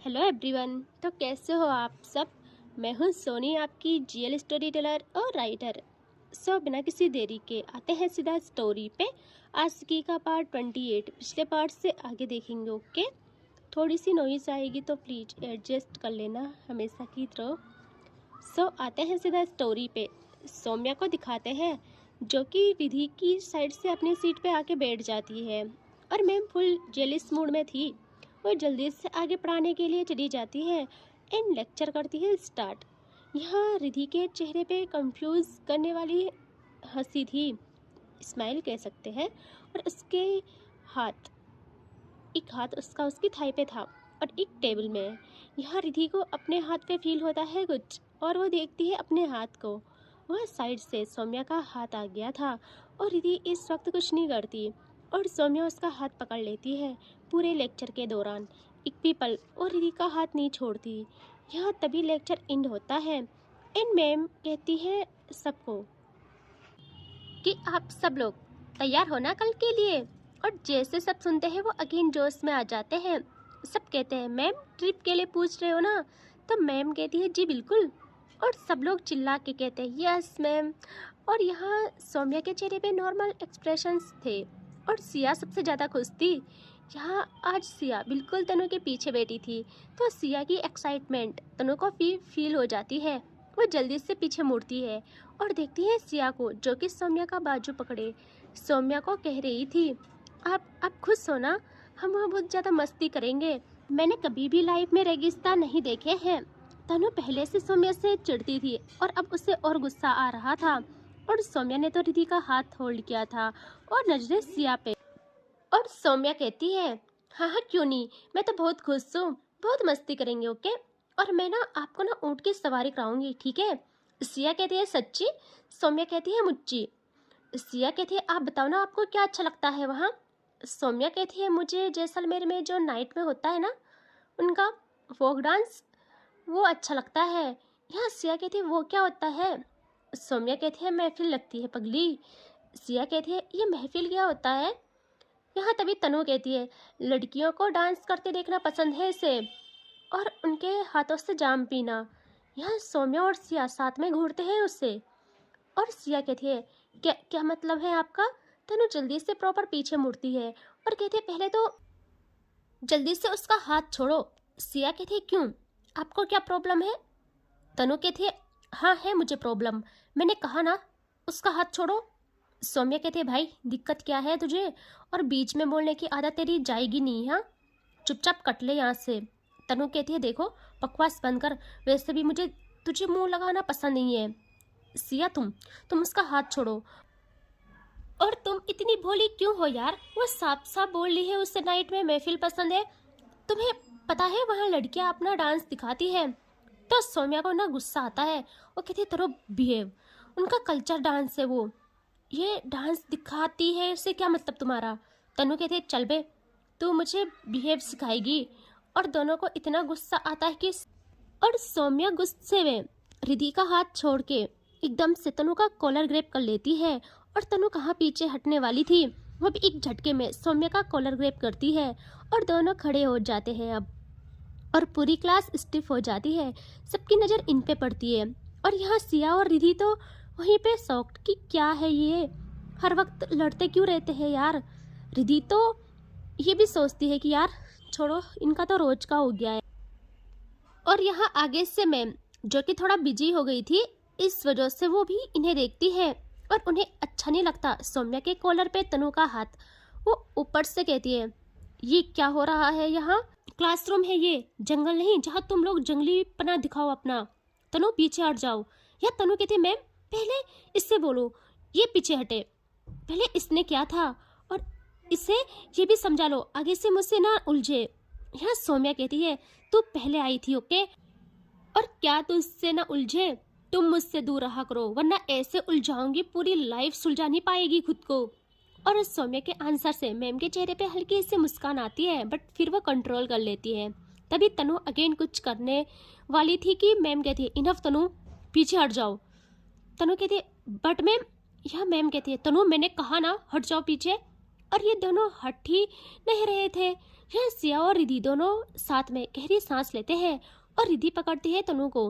Hello everyone. तो कैसे हो आप सब। मैं हूं सोनी, आपकी जीएल स्टोरी टेलर और राइटर। बिना किसी देरी के आते हैं सीधा स्टोरी पे। आज की का पार्ट 28 पिछले पार्ट से आगे देखेंगे। ओके, थोड़ी सी नॉइज आएगी तो प्लीज एडजस्ट कर लेना हमेशा की तरह। आते हैं सीधा स्टोरी पे। सौम्या को दिखाते हैं जो कि रिधि की साइड से अपनी सीट पे आके बैठ जाती है और मैम फुल जेलिस मूड में थी। वो जल्दी से आगे पढ़ाने के लिए चली जाती है एंड लेक्चर करती है स्टार्ट। यहाँ रिधि के चेहरे पे कंफ्यूज करने वाली हंसी थी, स्माइल कह सकते हैं। और उसके हाथ, एक हाथ उसका उसकी थाई पे था और एक टेबल में। यहाँ रिधि को अपने हाथ पे फील होता है कुछ और वो देखती है अपने हाथ को। वह साइड से सौम्या का हाथ आ गया था और रिधि इस वक्त कुछ नहीं करती और सौम्या उसका हाथ पकड़ लेती है पूरे लेक्चर के दौरान। एक भी पल और रिधि का हाथ नहीं छोड़ती। यहाँ तभी लेक्चर एंड होता है एंड मैम कहती है सबको कि आप सब लोग तैयार होना कल के लिए। और जैसे सब सुनते हैं वो अगेन जोश में आ जाते हैं। सब कहते हैं मैम ट्रिप के लिए पूछ रहे हो ना। तो मैम कहती है जी बिल्कुल। और सब लोग चिल्ला के कहते हैं यस मैम। और यहाँ सौम्या के चेहरे पे नॉर्मल एक्सप्रेशंस थे और सिया सबसे ज़्यादा खुश थी। यहाँ आज सिया बिल्कुल तनु के पीछे बैठी थी तो सिया की एक्साइटमेंट तनु को भी फील हो जाती है। वो जल्दी से पीछे मुड़ती है और देखती है सिया को जो कि सौम्या का बाजू पकड़े सौम्या को कह रही थी आप खुश हो ना, हम वहाँ बहुत ज़्यादा मस्ती करेंगे। मैंने कभी भी लाइफ में रेगिस्तान नहीं देखे हैं। तनु पहले से सौम्या से चिढ़ती थी और अब उसे और गुस्सा आ रहा था। और सौम्या ने तो रिधि का हाथ होल्ड किया था और नजरें सिया पे। और सौम्या कहती है हाँ हाँ क्यों नहीं, मैं तो बहुत खुश हूँ, बहुत मस्ती करेंगे ओके। और मैं ना आपको ना ऊँट की सवारी कराऊंगी ठीक है। सिया कहती है सच्ची। सौम्या कहती है मुच्ची। सिया कहती है आप बताओ ना आपको क्या अच्छा लगता है वहाँ। सौम्या कहती है मुझे जैसलमेर में जो नाइट में होता है ना उनका फोक डांस वो अच्छा लगता है। यहाँ सिया कहती है वो क्या होता है। सौम्या कहती है महफिल लगती है पगली। सिया कहती है ये महफिल क्या होता है। यहाँ तभी तनु कहती है लड़कियों को डांस करते देखना पसंद है इसे और उनके हाथों से जाम पीना। यहाँ सौम्या और सिया साथ में घूरते हैं उससे। और सिया कहती है क्या क्या मतलब है आपका। तनु जल्दी से प्रॉपर पीछे मुड़ती है और कहती है पहले तो जल्दी से उसका हाथ छोड़ो। सिया कहती है क्यों, आपको क्या प्रॉब्लम है। तनु कहती है हाँ है मुझे प्रॉब्लम, मैंने कहा ना उसका हाथ छोड़ो। सौम्या कहती है भाई दिक्कत क्या है तुझे, और बीच में बोलने की आदत तेरी जाएगी नहीं। हाँ चुपचाप कट ले यहाँ से। तनु कहती है देखो बकवास बंद कर, वैसे भी मुझे तुझे मुंह लगाना पसंद नहीं है। सिया तुम उसका हाथ छोड़ो। और तुम इतनी भोली क्यों हो यार, वो साफ साफ बोल रही है उसे नाइट में महफिल पसंद है। तुम्हें पता है वहाँ लड़कियाँ अपना डांस दिखाती है। तो सौम्या को ना गुस्सा आता है, वो कहती है तरो बिहेव, उनका कल्चर डांस है वो, ये डांस दिखाती है इससे क्या मतलब तुम्हारा। तनु कहती है चल बे तू मुझे बिहेव सिखाएगी। और दोनों को इतना गुस्सा आता है कि और सौम्या गुस्से में रिधि का हाथ छोड़ के एकदम से तनु का कॉलर ग्रैब कर लेती है और तनु कहाँ पीछे हटने वाली थी वो भी एक झटके में सौम्या का कॉलर ग्रैब करती है और दोनों खड़े हो जाते हैं अब। और पूरी क्लास स्टिफ हो जाती है, सबकी नज़र इन पे पड़ती है। और यहाँ सिया और रिधि तो वहीं पे शॉक्ड कि क्या है ये, हर वक्त लड़ते क्यों रहते हैं यार। रिधि तो ये भी सोचती है कि यार छोड़ो इनका तो रोज का हो गया है। और यहाँ आगे से मैम जो कि थोड़ा बिजी हो गई थी इस वजह से वो भी इन्हें देखती है और उन्हें अच्छा नहीं लगता सौम्या के कॉलर पे तनु का हाथ। वो ऊपर से कहती है ये क्या हो रहा है यहाँ, क्लासरूम है ये, जंगल नहीं जहाँ तुम लोग जंगली पना दिखाओ अपना। तनु पीछे हट जाओ। या तनु कहती है मैम पहले इससे बोलो ये पीछे हटे, पहले इसने क्या था और इसे ये भी समझा लो, आगे से मुझसे ना उलझे। यहाँ सौम्या कहती है तू पहले आई थी ओके, और क्या तू इससे ना उलझे, तुम मुझसे दूर रहा करो वरना ऐसे उलझाऊंगी पूरी लाइफ सुलझा नहीं पाएगी खुद को। और सौम्या के आंसर से मैम के चेहरे पे हल्की सी मुस्कान आती है बट फिर वो कंट्रोल कर लेती है। तभी तनु अगेन कुछ करने वाली थी कि मैम कहती है इनफ तनु पीछे हट जाओ। तनु कहती है बट मैम, यह मैम कहती है तनु मैंने कहा ना हट जाओ पीछे। और ये दोनों हट ही नहीं रहे थे। यह सिया और रिद्धि दोनों साथ में गहरी सांस लेते हैं और रिद्धि पकड़ती है तनु को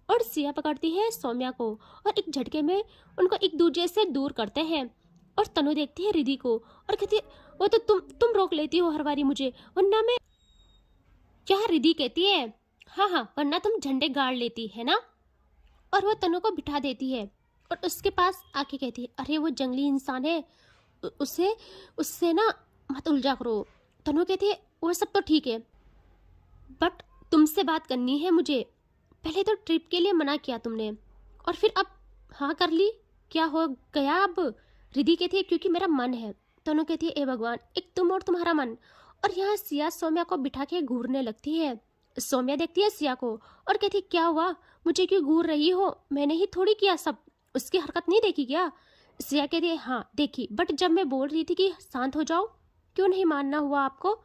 और सिया पकड़ती है सौम्या को और एक झटके में उनको एक दूसरे से दूर करते हैं। और तनु देखती है रिद्धि को और कहती है वो तो तुम रोक लेती हो हर बारी मुझे, वरना मैं। क्या रिद्धि कहती है हाँ हाँ, वरना तुम झंडे गाड़ लेती है ना। और वो तनु को बिठा देती है और उसके पास आके कहती है अरे वो जंगली इंसान है, उसे उससे ना मत उलझा करो। तनु कहती है वो सब तो ठीक है, बट तुमसे बात करनी है मुझे। पहले तो ट्रिप के लिए मना किया तुमने और फिर अब हाँ कर ली, क्या हो गया अब। रिद्धि कहती है क्योंकि मेरा मन है। तनु कहती है ए भगवान, एक तुम और तुम्हारा मन। और यहाँ सिया सौम्या को बिठा के घूरने लगती है। सौम्या देखती है सिया को और कहती है क्या हुआ, मुझे क्यों घूर रही हो, मैंने ही थोड़ी किया सब, उसकी हरकत नहीं देखी क्या। सिया कहती है हाँ देखी, बट जब मैं बोल रही थी कि शांत हो जाओ, क्यों नहीं मानना हुआ आपको।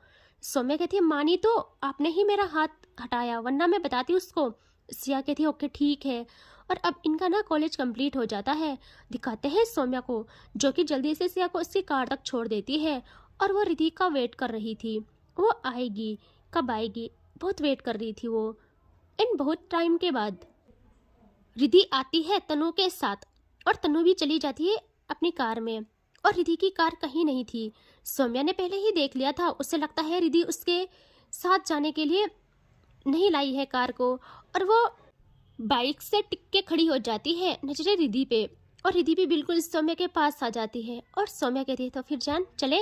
सौम्या कहती है मानी तो आपने ही मेरा हाथ हटाया, वरना मैं बताती उसको। सिया कहती है ओके ठीक है। और अब इनका ना कॉलेज कंप्लीट हो जाता है। दिखाते हैं सौम्या को जो कि जल्दी से सिया को उसकी कार तक छोड़ देती है और वो रिद्धि का वेट कर रही थी, वो आएगी कब आएगी, बहुत वेट कर रही थी वो। इन बहुत टाइम के बाद रिद्धि आती है तनु के साथ और तनु भी चली जाती है अपनी कार में और रिद्धि की कार कहीं नहीं थी। सौम्या ने पहले ही देख लिया था, उससे लगता है रिद्धि उसके साथ जाने के लिए नहीं लाई है कार को। और वो बाइक से टिक के खड़ी हो जाती है नजरे रिद्धि पे और रिद्धि भी बिल्कुल सौम्या के पास आ जाती है और सौम्या कहती है तो फिर जान चले।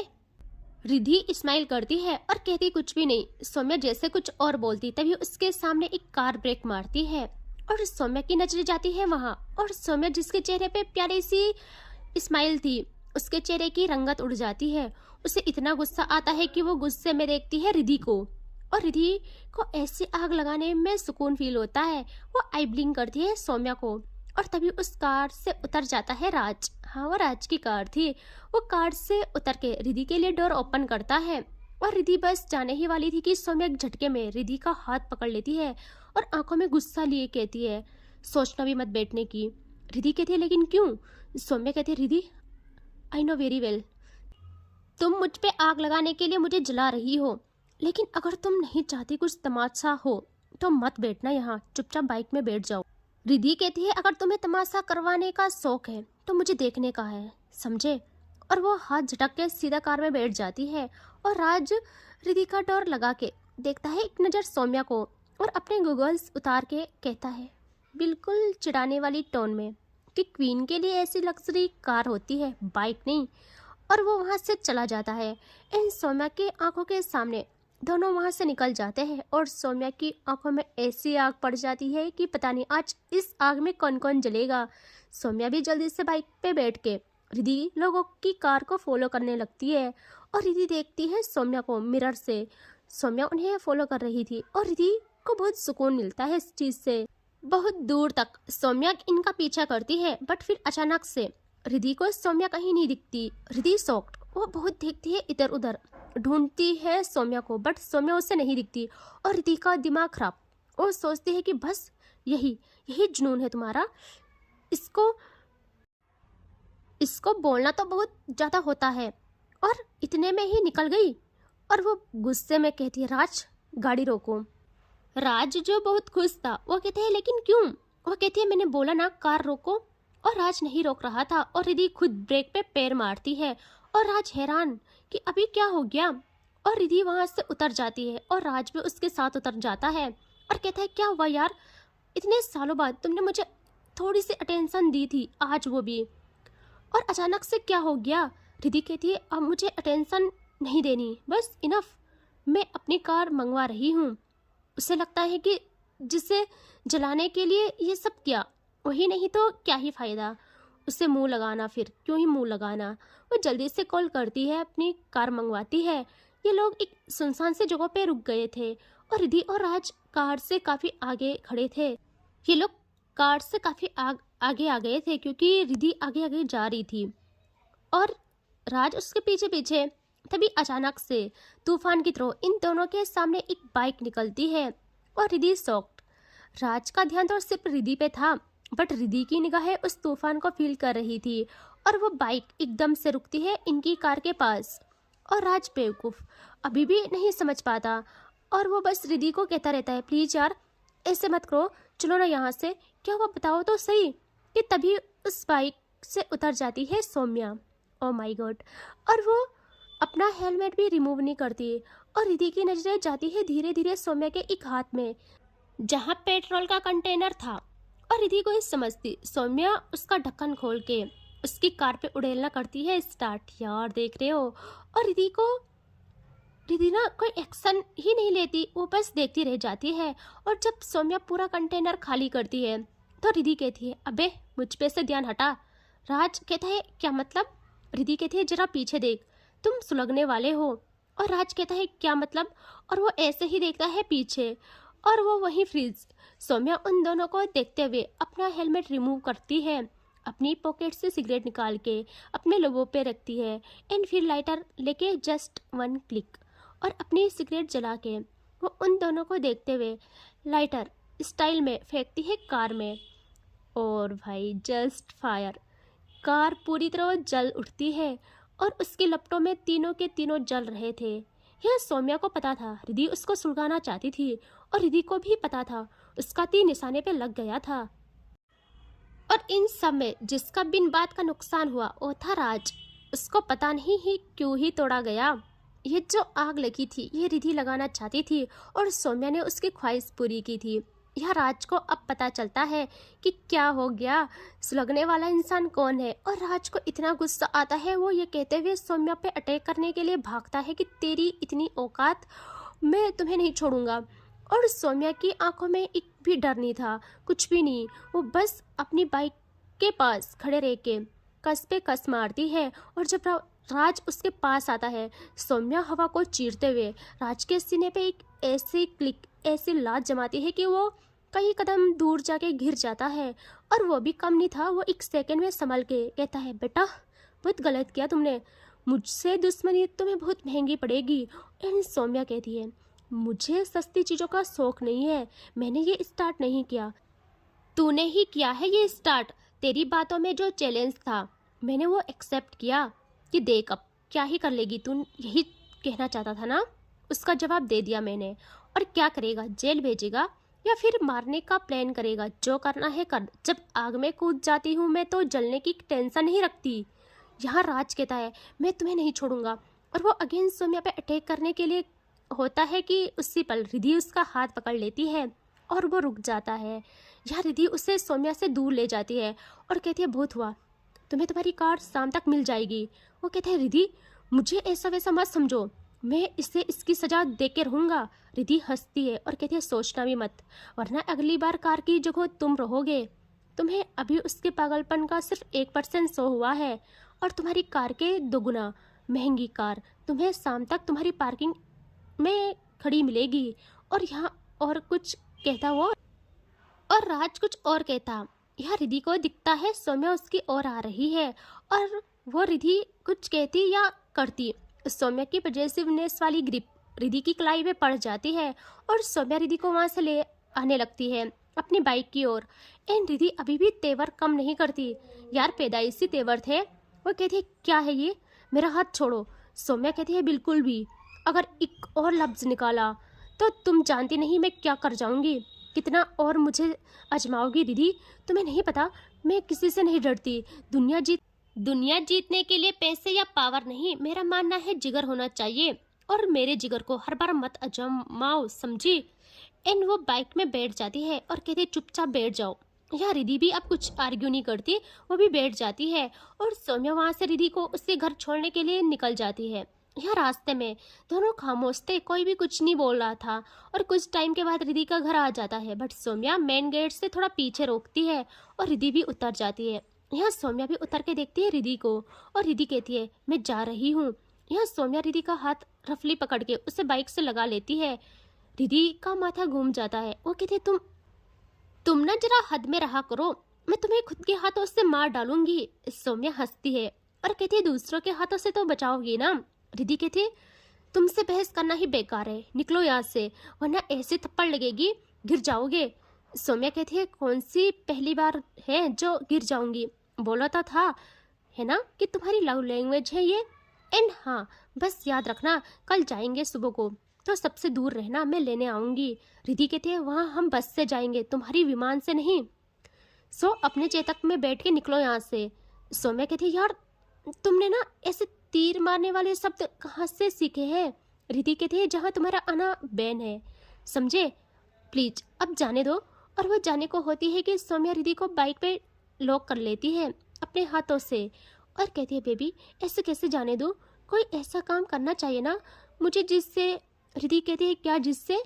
रिद्धि स्माइल करती है और कहती कुछ भी नहीं। सौम्या जैसे कुछ और बोलती तभी उसके सामने एक कार ब्रेक मारती है और सौम्या की नजरें जाती है वहां और सौम्या जिसके चेहरे पे प्यारी सी स्माइल थी, उसके चेहरे की रंगत उड़ जाती है। उसे इतना गुस्सा आता है कि वो गुस्से में देखती है रिद्धि को और रिद्धि को ऐसी आग लगाने में सुकून फील होता है। वो आई ब्लिंक करती है सौम्या को और तभी उस कार से उतर जाता है राज। हाँ वो राज की कार थी। वो कार से उतर के रिद्धि के लिए डोर ओपन करता है और रिद्धि बस जाने ही वाली थी कि सौम्या एक झटके में रिद्धि का हाथ पकड़ लेती है और आंखों में गुस्सा लिए कहती है सोचना भी मत बैठने की। रिद्धि कहती है लेकिन क्यों। सौम्या कहती है Riddhi I know very well, तुम मुझ पे आग लगाने के लिए मुझे जला रही हो, लेकिन अगर तुम नहीं चाहती कुछ तमाशा हो तो मत बैठना यहाँ, चुपचाप बाइक में बैठ जाओ। रिद्धि कहती है अगर तुम्हें तमाशा करवाने का शौक है तो मुझे देखने का है, समझे। और वो हाथ झटक के सीधा कार में बैठ जाती है और राज रिद्धि का डोर लगा के देखता है एक नज़र सौम्या को और अपने गूगल्स उतार के कहता है बिल्कुल चिढ़ाने वाली टोन में कि क्वीन के लिए ऐसी लग्जरी कार होती है, बाइक नहीं। और वो वहाँ से चला जाता है। इन सौम्या की आंखों के सामने दोनों वहाँ से निकल जाते हैं और सौम्या की आंखों में ऐसी आग पड़ जाती है कि पता नहीं आज इस आग में कौन कौन जलेगा। सौम्या भी जल्दी से बाइक पे बैठ के रिद्धि लोगों की कार को फॉलो करने लगती है और रिद्धि देखती है सौम्या को मिरर से। सौम्या उन्हें फॉलो कर रही थी और रिद्धि को बहुत सुकून मिलता है इस चीज़ से। बहुत दूर तक सौम्या इनका पीछा करती है बट फिर अचानक से रिद्धि को सौम्या कहीं नहीं दिखती। रिद्धि शॉक्ड, वो बहुत देखती है इधर उधर, ढूंढती है सौम्या को बट सौम्या उससे नहीं दिखती और रिद्धि का दिमाग खराब। वो सोचती है कि बस यही जुनून है तुम्हारा, इसको बोलना तो बहुत ज़्यादा होता है। और इतने में ही निकल गई और वो गुस्से में कहती है राज गाड़ी रोको। राज जो बहुत खुश था वो कहते हैं लेकिन क्यों। वो कहती है मैंने बोला ना कार रोको। और राज नहीं रोक रहा था और रिद्धि खुद ब्रेक पे पैर मारती है और राज हैरान कि अभी क्या हो गया। और रिद्धि वहां से उतर जाती है और राज भी उसके साथ उतर जाता है और कहता है क्या हुआ यार, इतने सालों बाद तुमने मुझे थोड़ी सी अटेंशन दी थी, आज वो भी, और अचानक से क्या हो गया। रिद्धि कहती है अब मुझे अटेंशन नहीं देनी, बस इनफ, मैं अपनी कार मंगवा रही हूँ। उसे लगता है कि जिसे जलाने के लिए ये सब किया वही नहीं तो क्या ही फ़ायदा उससे मुंह लगाना, फिर क्यों ही मुंह लगाना। वो जल्दी से कॉल करती है, अपनी कार मंगवाती है। ये लोग एक सुनसान से जगह पे रुक गए थे और रिद्धि और राज कार से काफ़ी आगे खड़े थे। ये लोग कार से काफ़ी आगे आ गए थे क्योंकि रिद्धि आगे आगे जा रही थी और राज उसके पीछे पीछे। तभी अचानक से तूफान की तरह इन दोनों के सामने एक बाइक निकलती है और रिद्धि शॉक्ड। राज का ध्यान तो सिर्फ रिद्धि पे था बट रिद्धि की निगाहें उस तूफान को फील कर रही थी और वो बाइक एकदम से रुकती है इनकी कार के पास और राज बेवकूफ़ अभी भी नहीं समझ पाता और वो बस रिद्धि को कहता रहता है, प्लीज़ यार ऐसे मत करो, चलो ना यहाँ से, क्या हुआ बताओ तो सही। कि तभी उस बाइक से उतर जाती है सौम्या। Oh my God. और वो अपना हेलमेट भी रिमूव नहीं करती और रिद्धि की नजरें जाती है धीरे धीरे सौम्या के एक हाथ में जहाँ पेट्रोल का कंटेनर था और रिद्धि को इस समझती। सौम्या उसका ढक्कन खोल के उसकी कार पे उड़ेलना करती है स्टार्ट। यार देख रहे हो। और रिद्धि ना कोई एक्शन ही नहीं लेती, वो बस देखती रह जाती है। और जब सौम्या पूरा कंटेनर खाली करती है तो रिद्धि कहती है, अबे मुझ पे से ध्यान हटा। राज कहता है, क्या मतलब। रिद्धि कहती है, जरा पीछे देख, तुम सुलगने वाले हो। और राज कहता है, क्या मतलब। और वो ऐसे ही देखता है पीछे और वो वहीं फ्रीज। सौम्या उन दोनों को देखते हुए अपना हेलमेट रिमूव करती है, अपनी पॉकेट से सिगरेट निकाल के अपने लोगों पे रखती है एंड फिर लाइटर लेके जस्ट वन क्लिक और अपनी सिगरेट जला के वो उन दोनों को देखते हुए लाइटर स्टाइल में फेंकती है कार में। और भाई जस्ट फायर, कार पूरी तरह जल उठती है और उसकी लपटों में तीनों के तीनों जल रहे थे। यह सौम्या को पता था रिद्धि उसको सुलगाना चाहती थी और रिद्धि को भी पता था उसका तीर निशाने पे लग गया था। और इन सब में जिसका बिन बात का नुकसान हुआ वो था राज। उसको पता नहीं ही क्यों ही तोड़ा गया। ये जो आग लगी थी ये रिद्धि लगाना चाहती थी और सौम्या ने उसकी ख्वाहिश पूरी की थी। यह राज को अब पता चलता है कि क्या हो गया, सुलगने वाला इंसान कौन है। और राज को इतना गुस्सा आता है, वो ये कहते हुए सौम्या पे अटैक करने के लिए भागता है कि तेरी इतनी औकात, मैं तुम्हें नहीं छोड़ूंगा। और सौम्या की आंखों में एक भी डर नहीं था, कुछ भी नहीं। वो बस अपनी बाइक के पास खड़े रह के कस पे कस मारती है। और जब राज उसके पास आता है, सौम्या हवा को चीरते हुए राज के सीने पे एक ऐसी क्लिक, ऐसी लात जमाती है कि वो कई कदम दूर जाके गिर जाता है। और वो भी कम नहीं था, वो एक सेकंड में संभल के कहता है, बेटा बहुत गलत किया तुमने, मुझसे दुश्मनी तुम्हें बहुत महंगी पड़ेगी। एंड सौम्या कहती है, मुझे सस्ती चीज़ों का शौक नहीं है, मैंने ये स्टार्ट नहीं किया, तूने ही किया है ये स्टार्ट। तेरी बातों में जो चैलेंज था मैंने वो एक्सेप्ट किया कि देख अब क्या ही कर लेगी तू, यही कहना चाहता था ना। उसका जवाब दे दिया मैंने। और क्या करेगा, जेल भेजेगा या फिर मारने का प्लान करेगा, जो करना है कर। जब आग में कूद जाती हूँ मैं तो जलने की टेंशन नहीं रखती। यहाँ राज कहता है, मैं तुम्हें नहीं छोड़ूंगा। और वो अगेन सौम्या पे अटैक करने के लिए होता है कि उसी पल रिद्धि उसका हाथ पकड़ लेती है और वो रुक जाता है। यहाँ रिद्धि उसे सौम्या से दूर ले जाती है और कहती है, बहुत हुआ, तुम्हें तुम्हारी कार शाम तक मिल जाएगी। वो कहते हैं, रिद्धि मुझे ऐसा वैसा मत समझो, मैं इससे इसकी सजा दे के रहूँगा। रिद्धि हंसती है और कहती है, सोचना भी मत, वरना अगली बार कार की जगह तुम रहोगे। तुम्हें अभी उसके पागलपन का सिर्फ 1% शो हुआ है और तुम्हारी कार के दोगुना महंगी कार तुम्हें शाम तक तुम्हारी पार्किंग में खड़ी मिलेगी। और यहाँ और कुछ कहता वो और राज कुछ और कहता। यहाँ रिद्धि को दिखता है सौम्या उसकी ओर आ रही है और वो रिद्धि कुछ कहती या करती। सौम्या की पॉजिटिवनेस वाली ग्रिप रिद्धि की कलाई में पड़ जाती है और सौम्या रिद्धि को वहाँ से ले आने लगती है अपनी बाइक की ओर। एंड रिद्धि अभी भी तेवर कम नहीं करती। यार पैदाइशी तेवर थे। वो कहती है, क्या है ये, मेरा हाथ छोड़ो। सौम्या कहती है, बिल्कुल भी, अगर एक और लफ्ज़ निकाला तो तुम जानती नहीं मैं क्या कर जाऊंगी, कितना और मुझे आजमाओगी रिद्धि। तुम्हें नहीं पता मैं किसी से नहीं डरती। दुनिया जीतने के लिए पैसे या पावर नहीं, मेरा मानना है जिगर होना चाहिए और मेरे जिगर को हर बार मत आजमाओ, समझी। एंड वो बाइक में बैठ जाती है और कहती है, चुपचाप बैठ जाओ। यहाँ रिद्धि भी अब कुछ आर्ग्यू नहीं करती, वो भी बैठ जाती है और सौम्या वहाँ से रिद्धि को उसके घर छोड़ने के लिए निकल जाती है। यहाँ रास्ते में दोनों खामोश थे, कोई भी कुछ नहीं बोल रहा था। और कुछ टाइम के बाद रिद्धि का घर आ जाता है, बट सौम्या मेन गेट से थोड़ा पीछे रोकती है और रिद्धि भी उतर जाती है। यहाँ सौम्या भी उतर के देखती है रिद्धि को और रिद्धि कहती है, मैं जा रही हूँ। यहाँ सौम्या रिद्धि का हाथ रफली पकड़ के उसे बाइक से लगा लेती है। रिद्धि का माथा घूम जाता है। वो कहती है, तुम ना जरा हद में रहा करो, मैं तुम्हें खुद के हाथों से मार डालूंगी। सौम्या हंसती है और कहती है, दूसरों के हाथों से तो बचाओगी ना। रिद्धि कहती है, तुमसे बहस करना ही बेकार है, निकलो यहाँ से, वरना ऐसे थप्पड़ लगेगी गिर जाओगे। सौम्या कहती है, कौन सी पहली बार है जो गिर जाऊंगी, बोला तो था है ना कि तुम्हारी लव लैंग्वेज है ये। एंड हाँ, बस याद रखना कल जाएंगे सुबह को, तो सबसे दूर रहना, मैं लेने आऊंगी। रिद्धि कहती है वहाँ हम बस से जाएंगे, तुम्हारी विमान से नहीं। सो अपने चेतक में बैठ के निकलो यहाँ से। सौम्या कहती है यार तुमने ना ऐसे तीर मारने वाले शब्द कहाँ से सीखे हैं। रिद्धि कहती है जहाँ तुम्हारा आना बैन है, समझे, प्लीज अब जाने दो। और वह जाने को होती है कि सौम्या रिद्धि को बाइक पे लॉक कर लेती है अपने हाथों से और कहती है बेबी ऐसे कैसे जाने दो, कोई ऐसा काम करना चाहिए ना मुझे जिससे। रिद्धि कहती है क्या जिससे।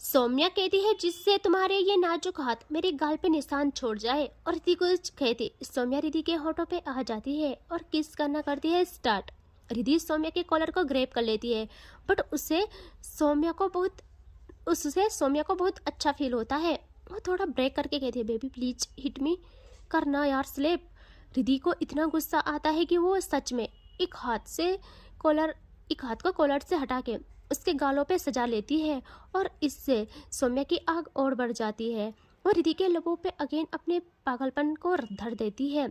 सौम्या कहती है जिससे तुम्हारे ये नाजुक हाथ मेरे गाल पे निशान छोड़ जाए। और रिद्धि कुछ कहती, सौम्या रिद्धि के होठों पे आ जाती है और किस करना करती है स्टार्ट। रिद्धि सौम्या के कॉलर को ग्रैब कर लेती है, बट उससे सौम्या को बहुत अच्छा फील होता है। वो थोड़ा ब्रेक करके कहती है बेबी प्लीज हिट मी करना यार स्लेप। रिद्धि को इतना गुस्सा आता है कि वो सच में एक हाथ को कॉलर से हटा के उसके गालों पे सजा लेती है और इससे सौम्या की आग और बढ़ जाती है। वो रिद्धि के लबों पे अगेन अपने पागलपन को धर देती है।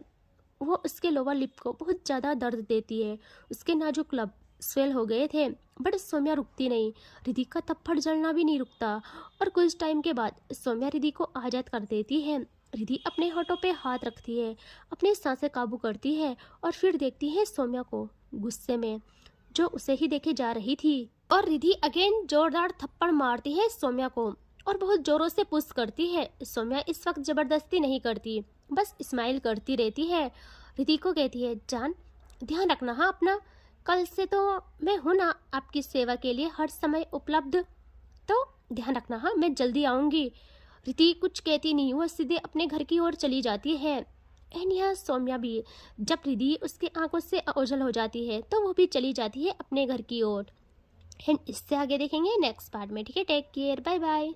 वो उसके लोअर लिप को बहुत ज़्यादा दर्द देती है। उसके नाजुक लब स्वेल हो गए थे, बट सौम्या रुकती नहीं। रिद्धि का थप्पड़ जलना भी नहीं रुकता और कुछ टाइम के बाद सौम्या रिद्धि को आज़ाद कर देती है। रिद्धि अपने होठों पे हाथ रखती है, अपनी सांसें काबू करती है और फिर देखती है सौम्या को गुस्से में जो उसे ही देखे जा रही थी। और रिद्धि अगेन जोरदार थप्पड़ मारती है सौम्या को और बहुत जोरों से पुश करती है। सौम्या इस वक्त जबरदस्ती नहीं करती, बस स्माइल करती रहती है। रिद्धि को कहती है जान ध्यान रखना हाँ अपना, कल से तो मैं हूँ ना आपकी सेवा के लिए हर समय उपलब्ध, तो ध्यान रखना हाँ मैं जल्दी आऊँगी। रिद्धि कुछ कहती नहीं, वो सीधे अपने घर की ओर चली जाती है। एंड यहाँ सौम्या भी, जब रिद्धि उसकी आंखों से ओझल हो जाती है तो वो भी चली जाती है अपने घर की ओर। एंड इससे आगे देखेंगे नेक्स्ट पार्ट में, ठीक है, टेक केयर, बाय बाय।